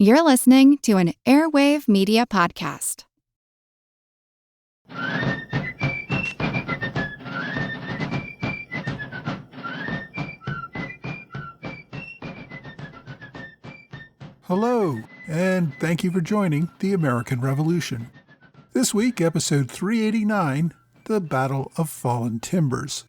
You're listening to an Airwave Media Podcast. Hello, and thank you for joining the American Revolution. This week, episode 389, The Battle of Fallen Timbers.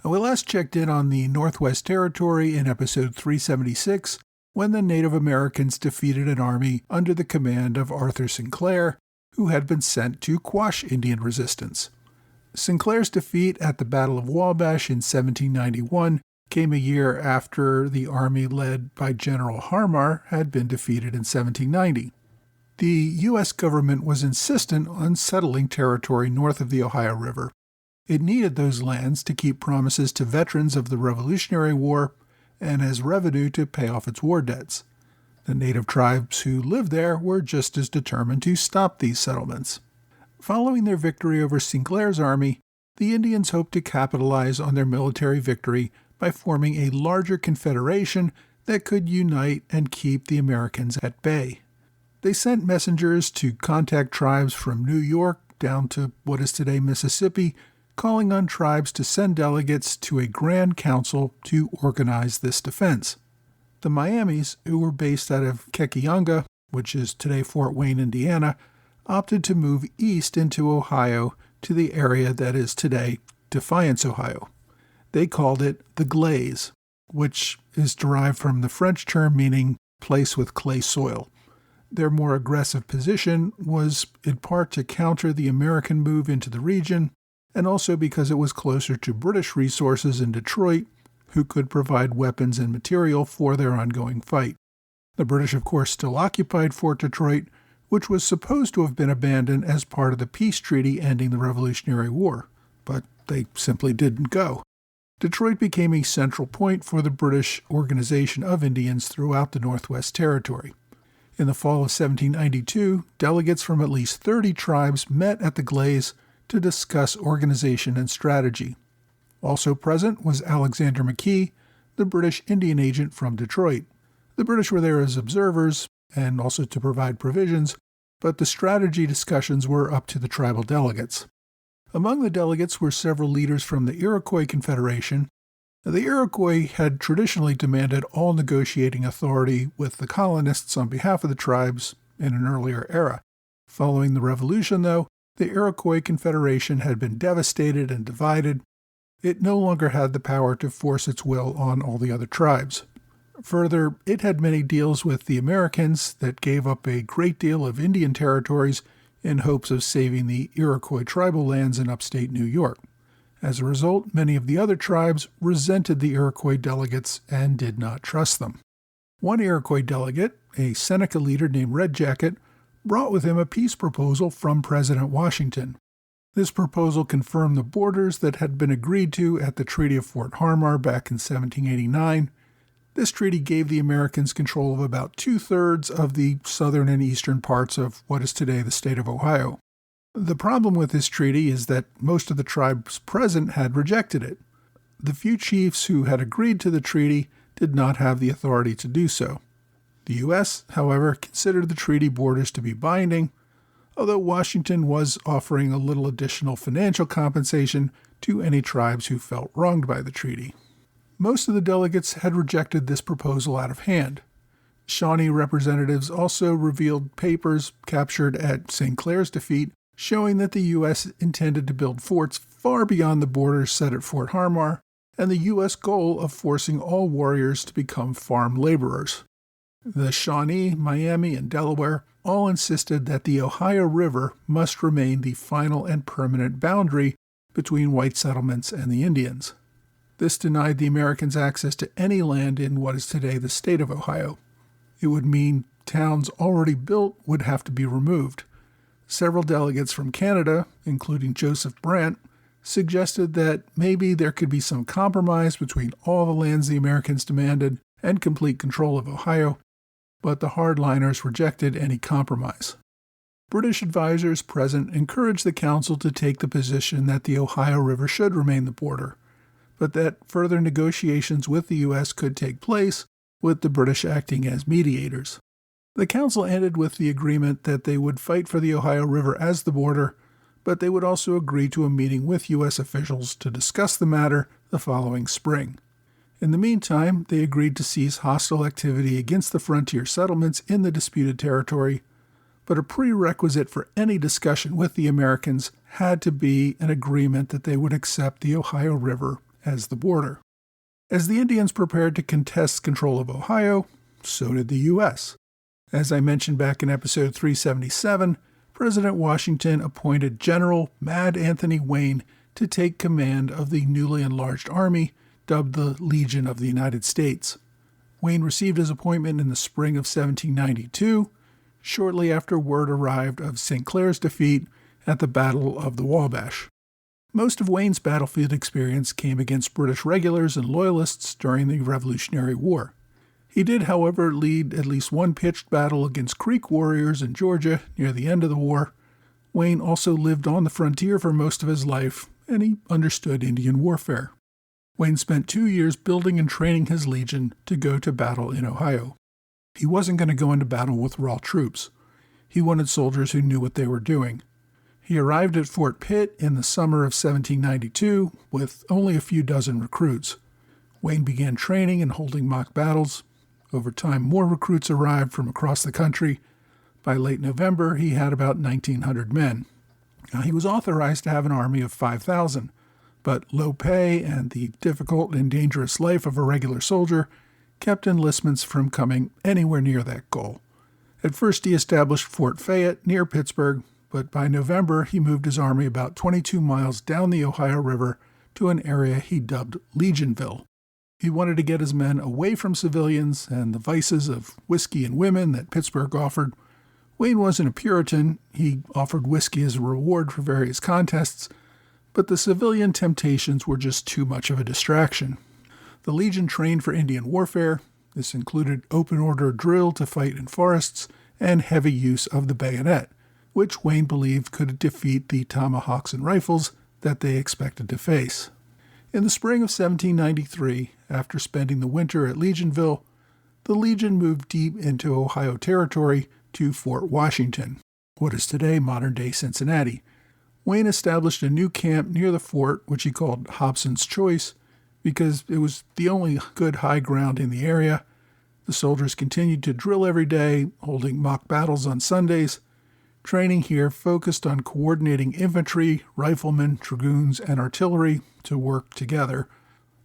We last checked in on the Northwest Territory in episode 376, when the Native Americans defeated an army under the command of Arthur Sinclair, who had been sent to quash Indian resistance. Sinclair's defeat at the Battle of Wabash in 1791 came a year after the army led by General Harmar had been defeated in 1790. The U.S. government was insistent on settling territory north of the Ohio River. It needed those lands to keep promises to veterans of the Revolutionary War and as revenue to pay off its war debts. The native tribes who lived there were just as determined to stop these settlements. Following their victory over Sinclair's army, the Indians hoped to capitalize on their military victory by forming a larger confederation that could unite and keep the Americans at bay. They sent messengers to contact tribes from New York down to what is today Mississippi, calling on tribes to send delegates to a grand council to organize this defense. The Miamis, who were based out of Kekianga, which is today Fort Wayne, Indiana, opted to move east into Ohio to the area that is today Defiance, Ohio. They called it the Glades, which is derived from the French term meaning place with clay soil. Their more aggressive position was in part to counter the American move into the region, and also because it was closer to British resources in Detroit, who could provide weapons and material for their ongoing fight. The British, of course, still occupied Fort Detroit, which was supposed to have been abandoned as part of the peace treaty ending the Revolutionary War, but they simply didn't go. Detroit became a central point for the British organization of Indians throughout the Northwest Territory. In the fall of 1792, delegates from at least 30 tribes met at the Glades to discuss organization and strategy. Also present was Alexander McKee, the British Indian agent from Detroit. The British were there as observers and also to provide provisions, but the strategy discussions were up to the tribal delegates. Among the delegates were several leaders from the Iroquois Confederation. The Iroquois had traditionally demanded all negotiating authority with the colonists on behalf of the tribes in an earlier era. Following the Revolution, though, the Iroquois Confederation had been devastated and divided. It no longer had the power to force its will on all the other tribes. Further, it had many deals with the Americans that gave up a great deal of Indian territories in hopes of saving the Iroquois tribal lands in upstate New York. As a result, many of the other tribes resented the Iroquois delegates and did not trust them. One Iroquois delegate, a Seneca leader named Red Jacket, brought with him a peace proposal from President Washington. This proposal confirmed the borders that had been agreed to at the Treaty of Fort Harmar back in 1789. This treaty gave the Americans control of about two-thirds of the southern and eastern parts of what is today the state of Ohio. The problem with this treaty is that most of the tribes present had rejected it. The few chiefs who had agreed to the treaty did not have the authority to do so. The U.S., however, considered the treaty borders to be binding, although Washington was offering a little additional financial compensation to any tribes who felt wronged by the treaty. Most of the delegates had rejected this proposal out of hand. Shawnee representatives also revealed papers captured at Sinclair's defeat showing that the U.S. intended to build forts far beyond the borders set at Fort Harmar, and the U.S. goal of forcing all warriors to become farm laborers. The Shawnee, Miami, and Delaware all insisted that the Ohio River must remain the final and permanent boundary between white settlements and the Indians. This denied the Americans access to any land in what is today the state of Ohio. It would mean towns already built would have to be removed. Several delegates from Canada, including Joseph Brant, suggested that maybe there could be some compromise between all the lands the Americans demanded and complete control of Ohio, but the hardliners rejected any compromise. British advisors present encouraged the council to take the position that the Ohio River should remain the border, but that further negotiations with the U.S. could take place, with the British acting as mediators. The council ended with the agreement that they would fight for the Ohio River as the border, but they would also agree to a meeting with U.S. officials to discuss the matter the following spring. In the meantime, they agreed to cease hostile activity against the frontier settlements in the disputed territory, but a prerequisite for any discussion with the Americans had to be an agreement that they would accept the Ohio River as the border. As the Indians prepared to contest control of Ohio, so did the U.S. As I mentioned back in episode 377, President Washington appointed General Mad Anthony Wayne to take command of the newly enlarged army, dubbed the Legion of the United States. Wayne received his appointment in the spring of 1792, shortly after word arrived of St. Clair's defeat at the Battle of the Wabash. Most of Wayne's battlefield experience came against British regulars and loyalists during the Revolutionary War. He did, however, lead at least one pitched battle against Creek warriors in Georgia near the end of the war. Wayne also lived on the frontier for most of his life, and he understood Indian warfare. Wayne spent 2 years building and training his legion to go to battle in Ohio. He wasn't going to go into battle with raw troops. He wanted soldiers who knew what they were doing. He arrived at Fort Pitt in the summer of 1792 with only a few dozen recruits. Wayne began training and holding mock battles. Over time, more recruits arrived from across the country. By late November, he had about 1,900 men. Now, he was authorized to have an army of 5,000, but low pay and the difficult and dangerous life of a regular soldier kept enlistments from coming anywhere near that goal. At first, he established Fort Fayette near Pittsburgh, but by November, he moved his army about 22 miles down the Ohio River to an area he dubbed Legionville. He wanted to get his men away from civilians and the vices of whiskey and women that Pittsburgh offered. Wayne wasn't a Puritan. He offered whiskey as a reward for various contests, but the civilian temptations were just too much of a distraction. The Legion trained for Indian warfare. This included open-order drill to fight in forests and heavy use of the bayonet, which Wayne believed could defeat the tomahawks and rifles that they expected to face. In the spring of 1793, after spending the winter at Legionville, the Legion moved deep into Ohio territory to Fort Washington, what is today modern-day Cincinnati. Wayne established a new camp near the fort, which he called Hobson's Choice, because it was the only good high ground in the area. The soldiers continued to drill every day, holding mock battles on Sundays. Training here focused on coordinating infantry, riflemen, dragoons, and artillery to work together,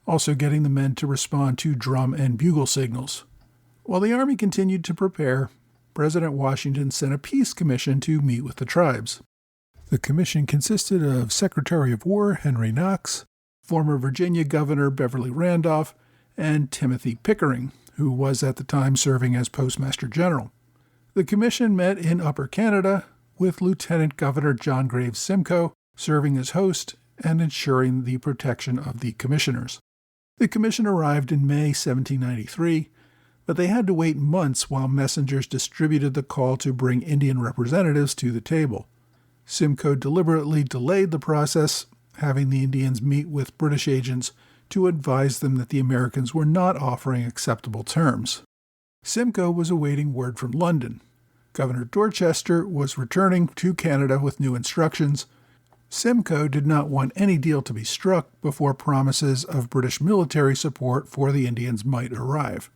also getting the men to respond to drum and bugle signals. While the Army continued to prepare, President Washington sent a peace commission to meet with the tribes. The commission consisted of Secretary of War Henry Knox, former Virginia Governor Beverly Randolph, and Timothy Pickering, who was at the time serving as Postmaster General. The commission met in Upper Canada, with Lieutenant Governor John Graves Simcoe serving as host and ensuring the protection of the commissioners. The commission arrived in May 1793, but they had to wait months while messengers distributed the call to bring Indian representatives to the table. Simcoe deliberately delayed the process, having the Indians meet with British agents to advise them that the Americans were not offering acceptable terms. Simcoe was awaiting word from London. Governor Dorchester was returning to Canada with new instructions. Simcoe did not want any deal to be struck before promises of British military support for the Indians might arrive.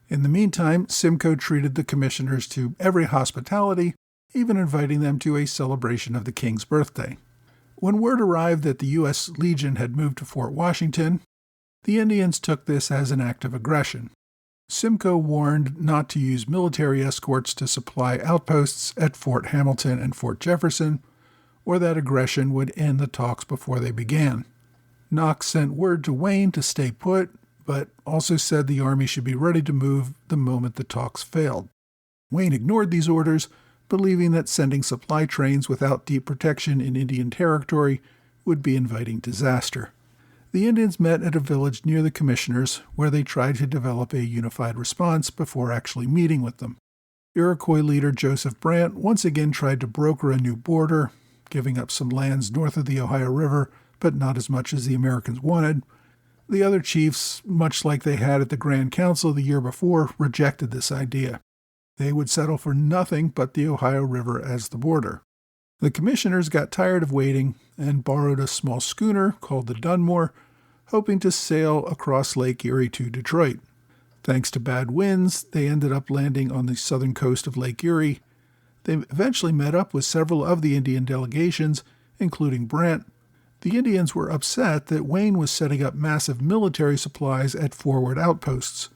In the meantime, Simcoe treated the commissioners to every hospitality, even inviting them to a celebration of the King's birthday. When word arrived that the U.S. Legion had moved to Fort Washington, the Indians took this as an act of aggression. Simcoe warned not to use military escorts to supply outposts at Fort Hamilton and Fort Jefferson, or that aggression would end the talks before they began. Knox sent word to Wayne to stay put, but also said the army should be ready to move the moment the talks failed. Wayne ignored these orders, believing that sending supply trains without deep protection in Indian territory would be inviting disaster. The Indians met at a village near the commissioners, where they tried to develop a unified response before actually meeting with them. Iroquois leader Joseph Brant once again tried to broker a new border, giving up some lands north of the Ohio River, but not as much as the Americans wanted. The other chiefs, much like they had at the Grand Council the year before, rejected this idea. They would settle for nothing but the Ohio River as the border. The commissioners got tired of waiting and borrowed a small schooner called the Dunmore, hoping to sail across Lake Erie to Detroit. Thanks to bad winds, they ended up landing on the southern coast of Lake Erie. They eventually met up with several of the Indian delegations, including Brant. The Indians were upset that Wayne was setting up massive military supplies at forward outposts.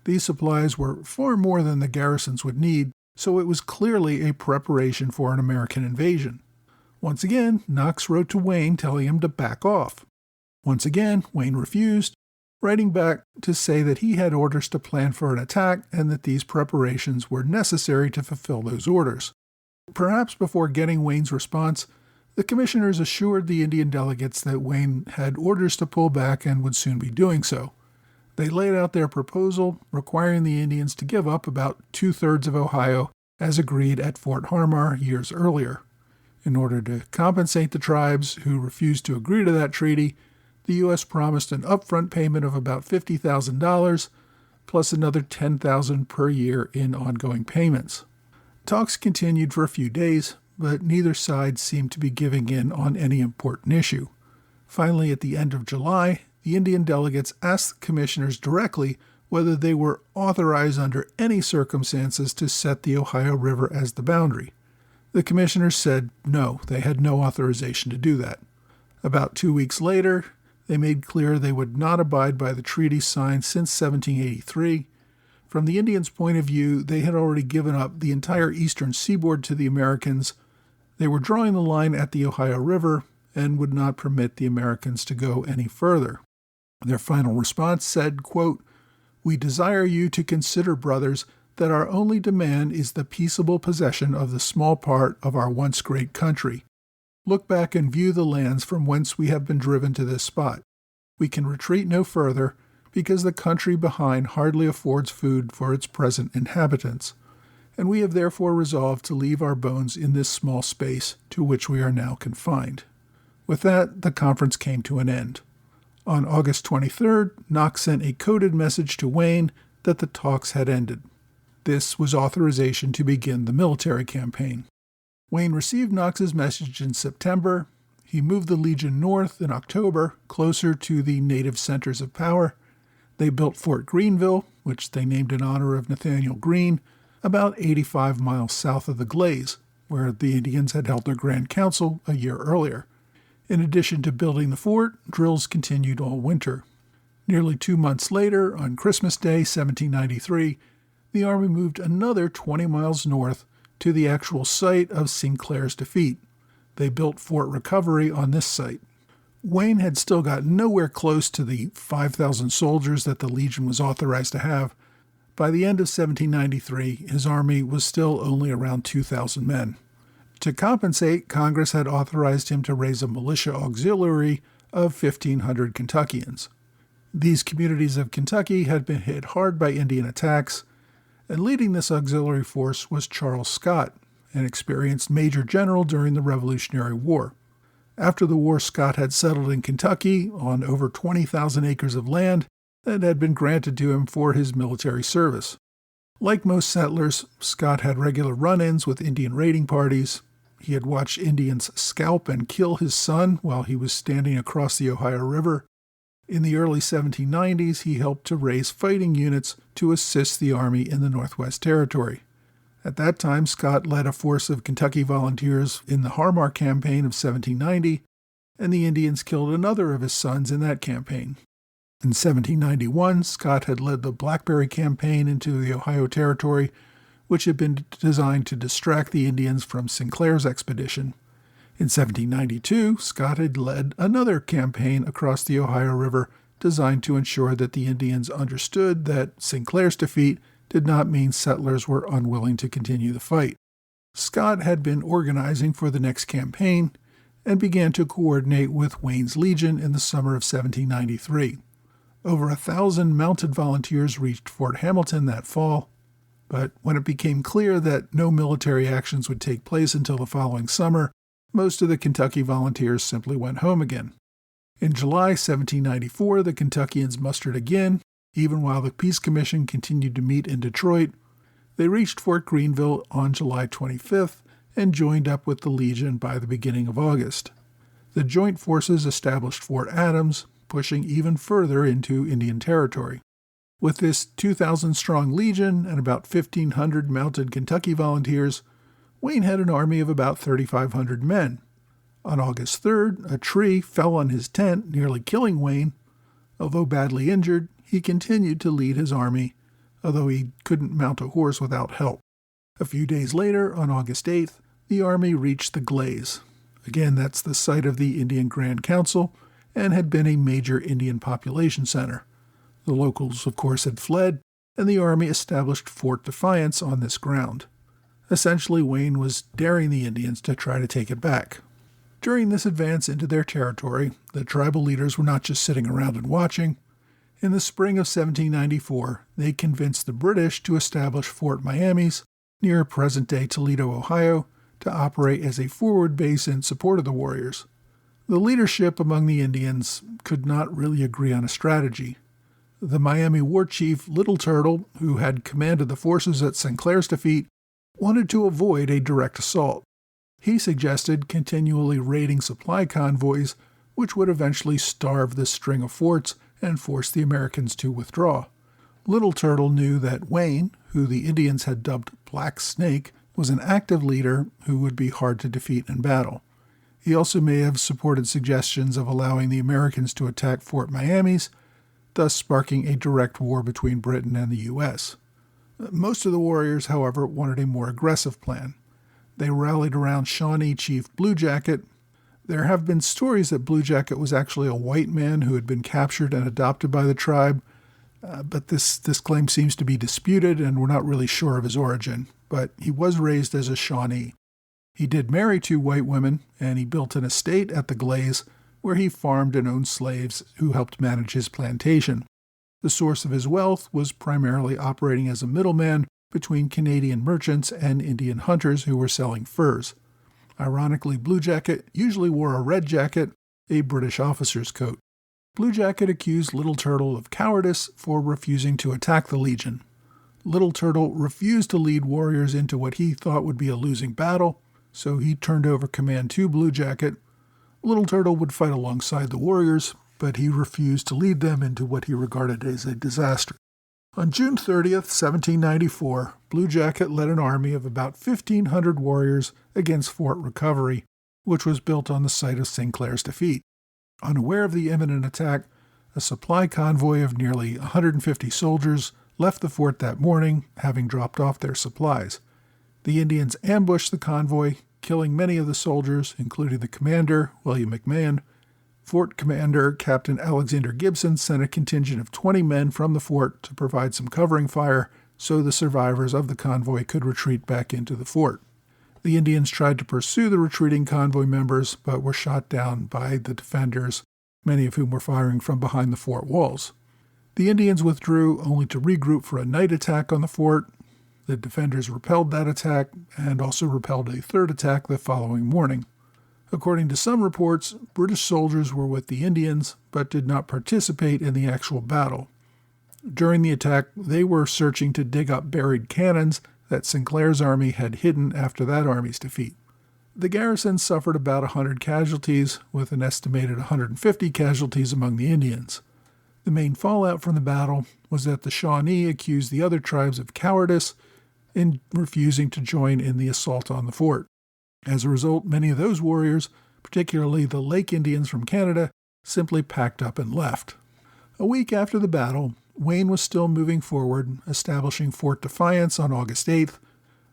These supplies were far more than the garrisons would need, so it was clearly a preparation for an American invasion. Once again, Knox wrote to Wayne telling him to back off. Once again, Wayne refused, writing back to say that he had orders to plan for an attack and that these preparations were necessary to fulfill those orders. Perhaps before getting Wayne's response, the commissioners assured the Indian delegates that Wayne had orders to pull back and would soon be doing so. They laid out their proposal, requiring the Indians to give up about 2/3 of Ohio, as agreed at Fort Harmar years earlier. In order to compensate the tribes who refused to agree to that treaty, the U.S. promised an upfront payment of about $50,000, plus another $10,000 per year in ongoing payments. Talks continued for a few days, but neither side seemed to be giving in on any important issue. Finally, at the end of July, the Indian delegates asked the commissioners directly whether they were authorized under any circumstances to set the Ohio River as the boundary. The commissioners said no, they had no authorization to do that. About 2 weeks later, they made clear they would not abide by the treaty signed since 1783. From the Indians' point of view, they had already given up the entire eastern seaboard to the Americans. They were drawing the line at the Ohio River and would not permit the Americans to go any further. Their final response said, quote, "We desire you to consider, brothers, that our only demand is the peaceable possession of the small part of our once great country. Look back and view the lands from whence we have been driven to this spot. We can retreat no further, because the country behind hardly affords food for its present inhabitants, and we have therefore resolved to leave our bones in this small space to which we are now confined." With that, the conference came to an end. On August 23rd, Knox sent a coded message to Wayne that the talks had ended. This was authorization to begin the military campaign. Wayne received Knox's message in September. He moved the Legion north in October, closer to the native centers of power. They built Fort Greenville, which they named in honor of Nathaniel Greene, about 85 miles south of the Glades, where the Indians had held their Grand Council a year earlier. In addition to building the fort, drills continued all winter. Nearly 2 months later, on Christmas Day, 1793, the Army moved another 20 miles north to the actual site of Sinclair's defeat. They built Fort Recovery on this site. Wayne had still got nowhere close to the 5,000 soldiers that the Legion was authorized to have. By the end of 1793, his army was still only around 2,000 men. To compensate, Congress had authorized him to raise a militia auxiliary of 1,500 Kentuckians. These communities of Kentucky had been hit hard by Indian attacks, and leading this auxiliary force was Charles Scott, an experienced major general during the Revolutionary War. After the war, Scott had settled in Kentucky on over 20,000 acres of land that had been granted to him for his military service. Like most settlers, Scott had regular run-ins with Indian raiding parties. He had watched Indians scalp and kill his son while he was standing across the Ohio River. In the early 1790s, he helped to raise fighting units to assist the Army in the Northwest Territory. At that time, Scott led a force of Kentucky volunteers in the Harmar Campaign of 1790, and the Indians killed another of his sons in that campaign. In 1791, Scott had led the Blackberry Campaign into the Ohio Territory, which had been designed to distract the Indians from Sinclair's expedition. In 1792, Scott had led another campaign across the Ohio River designed to ensure that the Indians understood that Sinclair's defeat did not mean settlers were unwilling to continue the fight. Scott had been organizing for the next campaign and began to coordinate with Wayne's Legion in the summer of 1793. Over 1,000 mounted volunteers reached Fort Hamilton that fall, but when it became clear that no military actions would take place until the following summer, most of the Kentucky volunteers simply went home again. In July 1794, the Kentuckians mustered again, even while the Peace Commission continued to meet in Detroit. They reached Fort Greenville on July 25th and joined up with the Legion by the beginning of August. The joint forces established Fort Adams, pushing even further into Indian Territory. With this 2,000-strong Legion and about 1,500 mounted Kentucky volunteers, Wayne had an army of about 3,500 men. On August 3rd, a tree fell on his tent, nearly killing Wayne. Although badly injured, he continued to lead his army, although he couldn't mount a horse without help. A few days later, on August 8th, the army reached the Glades. Again, that's the site of the Indian Grand Council and had been a major Indian population center. The locals, of course, had fled, and the army established Fort Defiance on this ground. Essentially, Wayne was daring the Indians to try to take it back. During this advance into their territory, the tribal leaders were not just sitting around and watching. In the spring of 1794, they convinced the British to establish Fort Miamis near present-day Toledo, Ohio, to operate as a forward base in support of the warriors. The leadership among the Indians could not really agree on a strategy. The Miami war chief Little Turtle, who had commanded the forces at Sinclair's defeat, wanted to avoid a direct assault. He suggested continually raiding supply convoys, which would eventually starve this string of forts and force the Americans to withdraw. Little Turtle knew that Wayne, who the Indians had dubbed Black Snake, was an active leader who would be hard to defeat in battle. He also may have supported suggestions of allowing the Americans to attack Fort Miamis, thus sparking a direct war between Britain and the U.S. Most of the warriors, however, wanted a more aggressive plan. They rallied around Shawnee Chief Blue Jacket. There have been stories that Blue Jacket was actually a white man who had been captured and adopted by the tribe, but this claim seems to be disputed, and we're not really sure of his origin. But he was raised as a Shawnee. He did marry 2 white women, and he built an estate at the Glades where he farmed and owned slaves who helped manage his plantation. The source of his wealth was primarily operating as a middleman between Canadian merchants and Indian hunters who were selling furs. Ironically, Blue Jacket usually wore a red jacket, a British officer's coat. Blue Jacket accused Little Turtle of cowardice for refusing to attack the Legion. Little Turtle refused to lead warriors into what he thought would be a losing battle, so he turned over command to Blue Jacket. Little Turtle would fight alongside the warriors, but he refused to lead them into what he regarded as a disaster. On June 30th, 1794, Blue Jacket led an army of about 1,500 warriors against Fort Recovery, which was built on the site of Sinclair's defeat. Unaware of the imminent attack, a supply convoy of nearly 150 soldiers left the fort that morning, having dropped off their supplies. The Indians ambushed the convoy, killing many of the soldiers, including the commander, William McMahon. Fort commander Captain Alexander Gibson sent a contingent of 20 men from the fort to provide some covering fire so the survivors of the convoy could retreat back into the fort. The Indians tried to pursue the retreating convoy members, but were shot down by the defenders, many of whom were firing from behind the fort walls. The Indians withdrew only to regroup for a night attack on the fort. The defenders repelled that attack and also repelled a third attack the following morning. According to some reports, British soldiers were with the Indians but did not participate in the actual battle. During the attack, they were searching to dig up buried cannons that Sinclair's army had hidden after that army's defeat. The garrison suffered about 100 casualties, with an estimated 150 casualties among the Indians. The main fallout from the battle was that the Shawnee accused the other tribes of cowardice in refusing to join in the assault on the fort. As a result, many of those warriors, particularly the Lake Indians from Canada, simply packed up and left. A week after the battle, Wayne was still moving forward, establishing Fort Defiance on August 8th.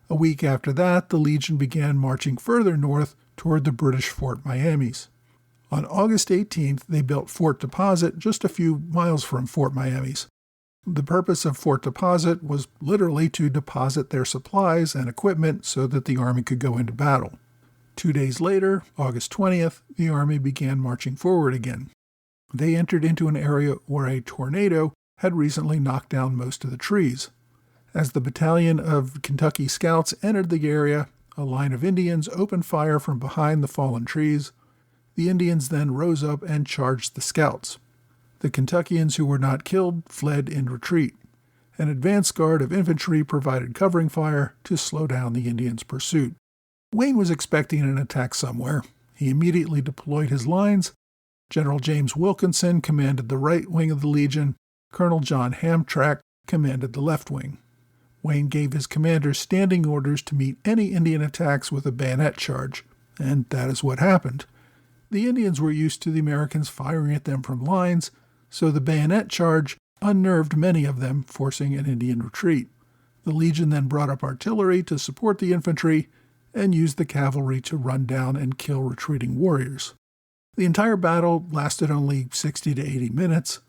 A week after that, the Legion began marching further north toward the British Fort Miamis. On August 18th, they built Fort Deposit just a few miles from Fort Miamis. The purpose of Fort Deposit was literally to deposit their supplies and equipment so that the army could go into battle. 2 days later, August 20th, the army began marching forward again. They entered into an area where a tornado had recently knocked down most of the trees. As the battalion of Kentucky Scouts entered the area, a line of Indians opened fire from behind the fallen trees. The Indians then rose up and charged the Scouts. The Kentuckians who were not killed fled in retreat. An advance guard of infantry provided covering fire to slow down the Indians' pursuit. Wayne was expecting an attack somewhere. He immediately deployed his lines. General James Wilkinson commanded the right wing of the Legion. Colonel John Hamtramck commanded the left wing. Wayne gave his commanders standing orders to meet any Indian attacks with a bayonet charge, and that is what happened. The Indians were used to the Americans firing at them from lines, so the bayonet charge unnerved many of them, forcing an Indian retreat. The Legion then brought up artillery to support the infantry and used the cavalry to run down and kill retreating warriors. The entire battle lasted only 60 to 80 minutes.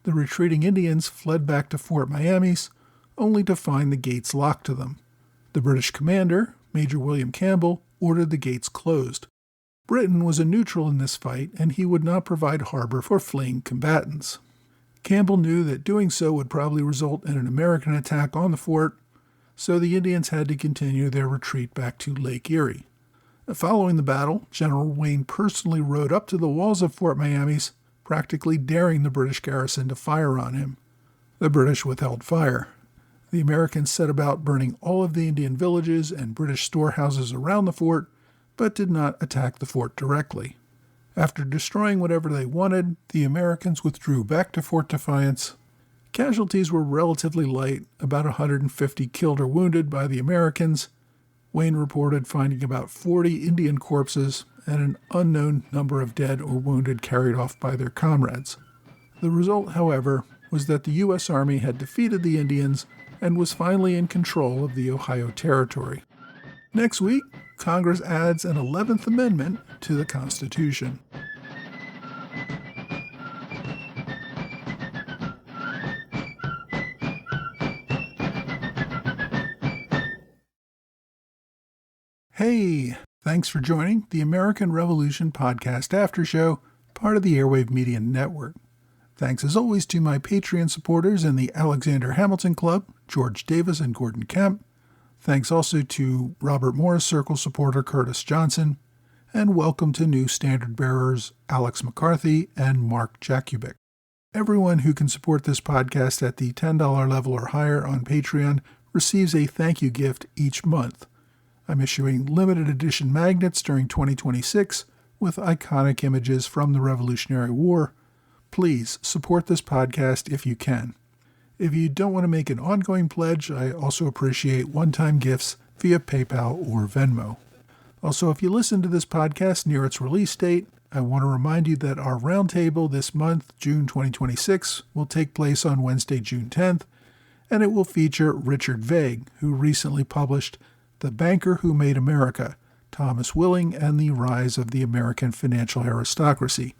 The retreating Indians fled back to Fort Miamis, only to find the gates locked to them. The British commander, Major William Campbell, ordered the gates closed. Britain was a neutral in this fight, and he would not provide harbor for fleeing combatants. Campbell knew that doing so would probably result in an American attack on the fort, so the Indians had to continue their retreat back to Lake Erie. Following the battle, General Wayne personally rode up to the walls of Fort Miamis, practically daring the British garrison to fire on him. The British withheld fire. The Americans set about burning all of the Indian villages and British storehouses around the fort, but did not attack the fort directly. After destroying whatever they wanted, the Americans withdrew back to Fort Defiance. Casualties were relatively light, about 150 killed or wounded by the Americans. Wayne reported finding about 40 Indian corpses and an unknown number of dead or wounded carried off by their comrades. The result, however, was that the U.S. Army had defeated the Indians and was finally in control of the Ohio Territory. Next week, Congress adds an 11th Amendment to the Constitution. Hey, thanks for joining the American Revolution Podcast After Show, part of the Airwave Media Network. Thanks as always to my Patreon supporters in the Alexander Hamilton Club, George Davis and Gordon Kemp. Thanks also to Robert Morris Circle supporter Curtis Johnson, and welcome to new standard bearers Alex McCarthy and Mark Jakubik. Everyone who can support this podcast at the $10 level or higher on Patreon receives a thank you gift each month. I'm issuing limited edition magnets during 2026 with iconic images from the Revolutionary War. Please support this podcast if you can. If you don't want to make an ongoing pledge, I also appreciate one-time gifts via PayPal or Venmo. Also, if you listen to this podcast near its release date, I want to remind you that our roundtable this month, June 2026, will take place on Wednesday, June 10th, and it will feature Richard Vague, who recently published The Banker Who Made America, Thomas Willing and the Rise of the American Financial Aristocracy.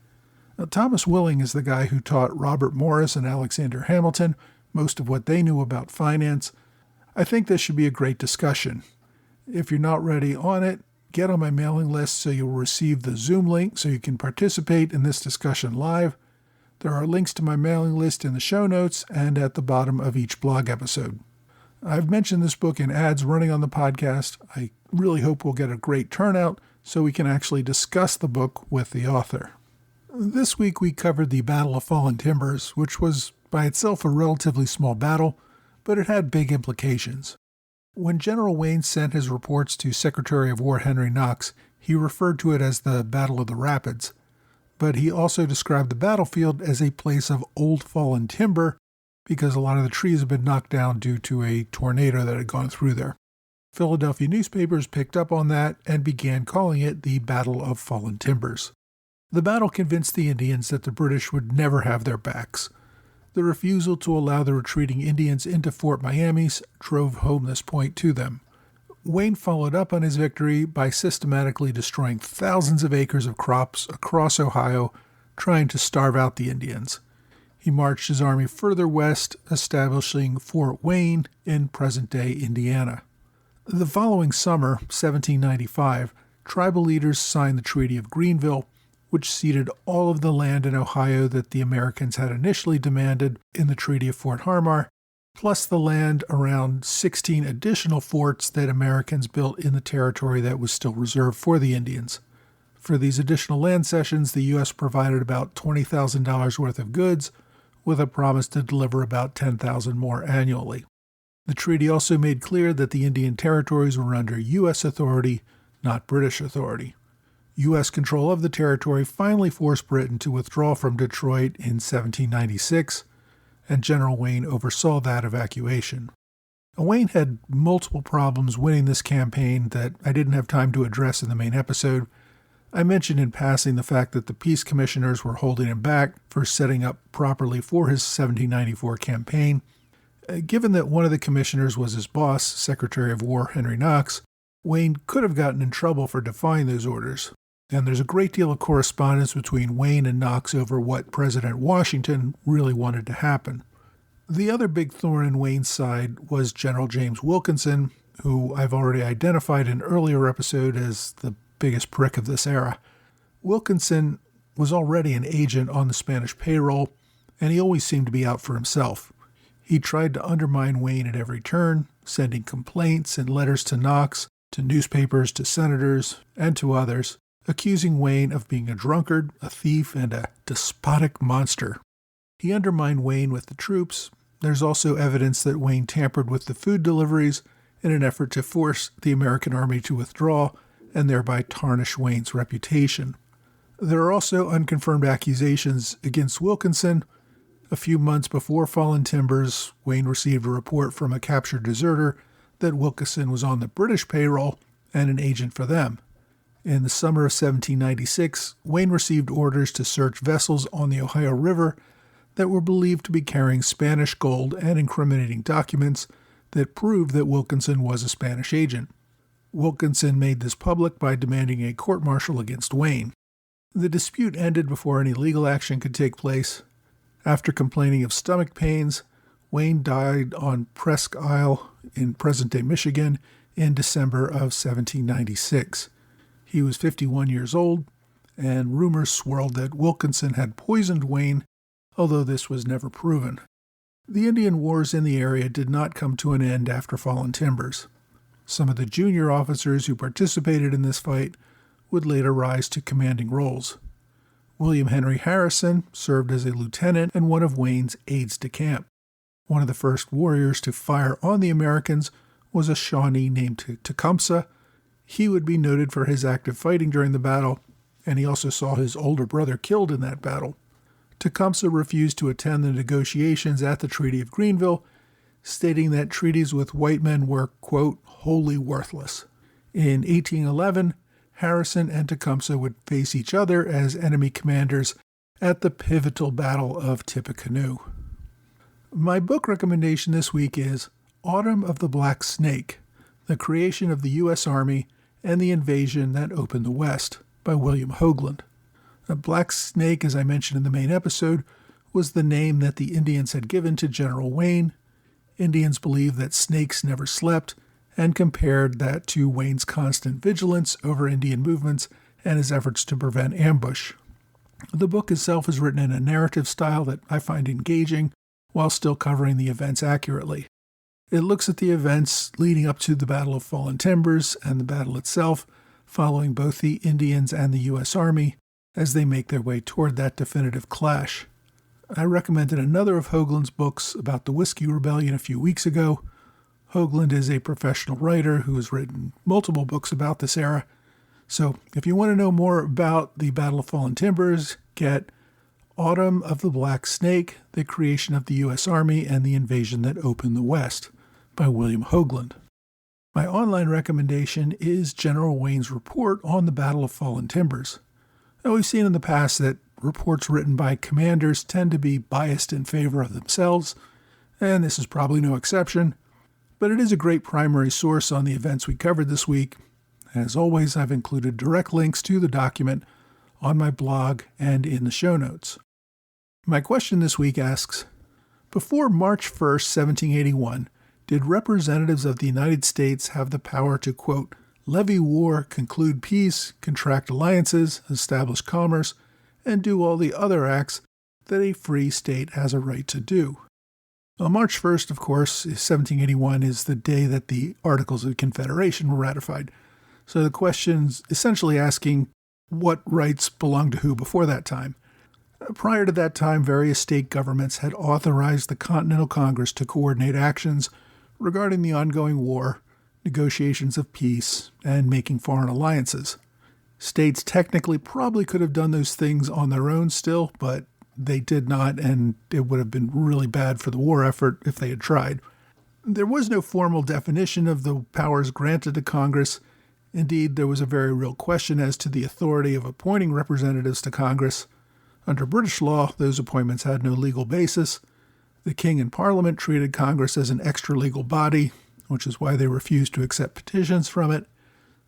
Now, Thomas Willing is the guy who taught Robert Morris and Alexander Hamilton most of what they knew about finance. I think this should be a great discussion. If you're not ready on it, get on my mailing list so you'll receive the Zoom link so you can participate in this discussion live. There are links to my mailing list in the show notes and at the bottom of each blog episode. I've mentioned this book in ads running on the podcast. I really hope we'll get a great turnout so we can actually discuss the book with the author. This week we covered the Battle of Fallen Timbers, which was by itself a relatively small battle, but it had big implications. When General Wayne sent his reports to Secretary of War Henry Knox, he referred to it as the Battle of the Rapids, but he also described the battlefield as a place of old fallen timber because a lot of the trees had been knocked down due to a tornado that had gone through there. Philadelphia newspapers picked up on that and began calling it the Battle of Fallen Timbers. The battle convinced the Indians that the British would never have their backs. The refusal to allow the retreating Indians into Fort Miamis drove home this point to them. Wayne followed up on his victory by systematically destroying thousands of acres of crops across Ohio, trying to starve out the Indians. He marched his army further west, establishing Fort Wayne in present-day Indiana. The following summer, 1795, tribal leaders signed the Treaty of Greenville, which ceded all of the land in Ohio that the Americans had initially demanded in the Treaty of Fort Harmar, plus the land around 16 additional forts that Americans built in the territory that was still reserved for the Indians. For these additional land cessions, the U.S. provided about $20,000 worth of goods, with a promise to deliver about 10,000 more annually. The treaty also made clear that the Indian territories were under U.S. authority, not British authority. U.S. control of the territory finally forced Britain to withdraw from Detroit in 1796, and General Wayne oversaw that evacuation. Wayne had multiple problems winning this campaign that I didn't have time to address in the main episode. I mentioned in passing the fact that the peace commissioners were holding him back for setting up properly for his 1794 campaign. Given that one of the commissioners was his boss, Secretary of War Henry Knox, Wayne could have gotten in trouble for defying those orders. And there's a great deal of correspondence between Wayne and Knox over what President Washington really wanted to happen. The other big thorn in Wayne's side was General James Wilkinson, who I've already identified in an earlier episode as the biggest prick of this era. Wilkinson was already an agent on the Spanish payroll, and he always seemed to be out for himself. He tried to undermine Wayne at every turn, sending complaints and letters to Knox, to newspapers, to senators, and to others, accusing Wayne of being a drunkard, a thief, and a despotic monster. He undermined Wayne with the troops. There's also evidence that Wayne tampered with the food deliveries in an effort to force the American army to withdraw and thereby tarnish Wayne's reputation. There are also unconfirmed accusations against Wilkinson. A few months before Fallen Timbers, Wayne received a report from a captured deserter that Wilkinson was on the British payroll and an agent for them. In the summer of 1796, Wayne received orders to search vessels on the Ohio River that were believed to be carrying Spanish gold and incriminating documents that proved that Wilkinson was a Spanish agent. Wilkinson made this public by demanding a court-martial against Wayne. The dispute ended before any legal action could take place. After complaining of stomach pains, Wayne died on Presque Isle in present-day Michigan in December of 1796. He was 51 years old, and rumors swirled that Wilkinson had poisoned Wayne, although this was never proven. The Indian Wars in the area did not come to an end after Fallen Timbers. Some of the junior officers who participated in this fight would later rise to commanding roles. William Henry Harrison served as a lieutenant and one of Wayne's aides-de-camp. One of the first warriors to fire on the Americans was a Shawnee named Tecumseh. He would be noted for his active fighting during the battle, and he also saw his older brother killed in that battle. Tecumseh refused to attend the negotiations at the Treaty of Greenville, stating that treaties with white men were, quote, wholly worthless. In 1811, Harrison and Tecumseh would face each other as enemy commanders at the pivotal Battle of Tippecanoe. My book recommendation this week is Autumn of the Black Snake, The Creation of the U.S. Army and the Invasion That Opened the West by William Hoagland. The Black Snake, as I mentioned in the main episode, was the name that the Indians had given to General Wayne. Indians believed that snakes never slept and compared that to Wayne's constant vigilance over Indian movements and his efforts to prevent ambush. The book itself is written in a narrative style that I find engaging while still covering the events accurately. It looks at the events leading up to the Battle of Fallen Timbers and the battle itself, following both the Indians and the U.S. Army as they make their way toward that definitive clash. I recommended another of Hoagland's books about the Whiskey Rebellion a few weeks ago. Hoagland is a professional writer who has written multiple books about this era. So if you want to know more about the Battle of Fallen Timbers, get Autumn of the Black Snake, The Creation of the U.S. Army and the Invasion That Opened the West by William Hoagland. My online recommendation is General Wayne's report on the Battle of Fallen Timbers. Now, we've seen in the past that reports written by commanders tend to be biased in favor of themselves, and this is probably no exception, but it is a great primary source on the events we covered this week. As always, I've included direct links to the document on my blog and in the show notes. My question this week asks, before March 1st, 1781, did representatives of the United States have the power to, quote, levy war, conclude peace, contract alliances, establish commerce, and do all the other acts that a free state has a right to do? Well, March 1st, of course, 1781 is the day that the Articles of Confederation were ratified. So the question's essentially asking what rights belonged to who before that time. Prior to that time, various state governments had authorized the Continental Congress to coordinate actions regarding the ongoing war, negotiations of peace, and making foreign alliances. States technically probably could have done those things on their own still, but they did not, and it would have been really bad for the war effort if they had tried. There was no formal definition of the powers granted to Congress. Indeed, there was a very real question as to the authority of appointing representatives to Congress. Under British law, those appointments had no legal basis. The King and Parliament treated Congress as an extra-legal body, which is why they refused to accept petitions from it.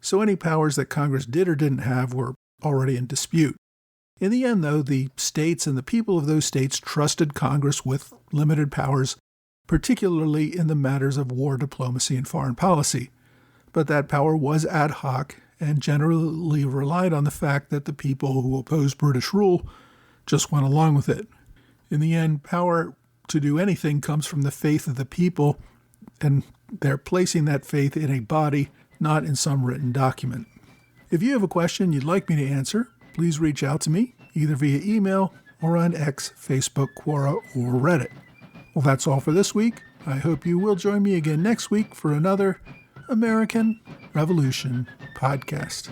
So any powers that Congress did or didn't have were already in dispute. In the end, though, the states and the people of those states trusted Congress with limited powers, particularly in the matters of war diplomacy and foreign policy. But that power was ad hoc and generally relied on the fact that the people who opposed British rule just went along with it. In the end, power to do anything comes from the faith of the people, and they're placing that faith in a body, not in some written document. If you have a question you'd like me to answer, please reach out to me, either via email or on X, Facebook, Quora, or Reddit. Well, that's all for this week. I hope you will join me again next week for another American Revolution podcast.